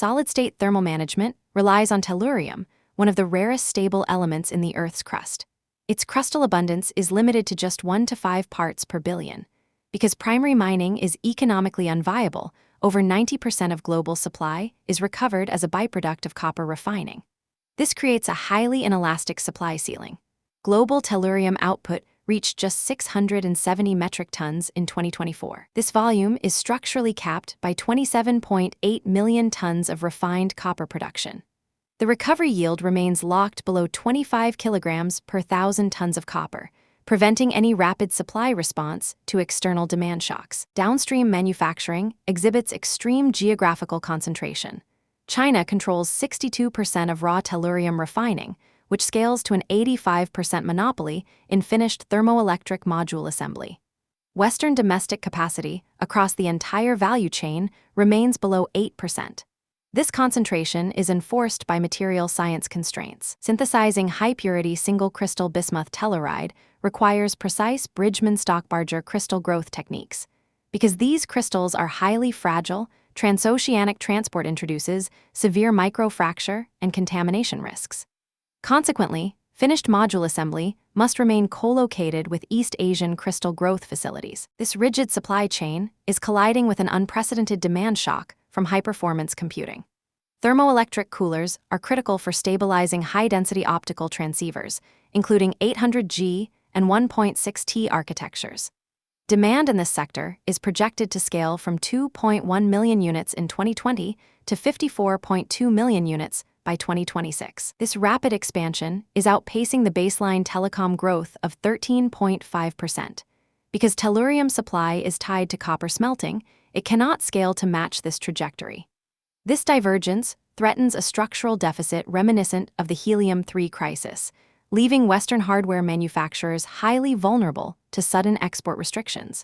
Solid-state thermal management relies on tellurium, one of the rarest stable elements in the Earth's crust. Its crustal abundance is limited to just 1 to 5 parts per billion. Because primary mining is economically unviable, over 90% of global supply is recovered as a byproduct of copper refining. This creates a highly inelastic supply ceiling. Global tellurium output reached just 670 metric tons in 2024. This volume is structurally capped by 27.8 million tons of refined copper production. The recovery yield remains locked below 25 kilograms per 1,000 tons of copper, preventing any rapid supply response to external demand shocks. Downstream manufacturing exhibits extreme geographical concentration. China controls 62% of raw tellurium refining, which scales to an 85% monopoly in finished thermoelectric module assembly. Western domestic capacity across the entire value chain remains below 8%. This concentration is enforced by material science constraints. Synthesizing high-purity single-crystal bismuth telluride requires precise Bridgman-Stockbarger crystal growth techniques. Because these crystals are highly fragile, transoceanic transport introduces severe microfracture and contamination risks. Consequently, finished module assembly must remain co-located with East Asian crystal growth facilities. This rigid supply chain is colliding with an unprecedented demand shock from high-performance computing. Thermoelectric coolers are critical for stabilizing high-density optical transceivers, including 800G and 1.6T architectures. Demand in this sector is projected to scale from 2.1 million units in 2020 to 54.2 million units by 2026. This rapid expansion is outpacing the baseline telecom growth of 13.5%. Because tellurium supply is tied to copper smelting, it cannot scale to match this trajectory. This divergence threatens a structural deficit reminiscent of the helium-3 crisis, leaving Western hardware manufacturers highly vulnerable to sudden export restrictions.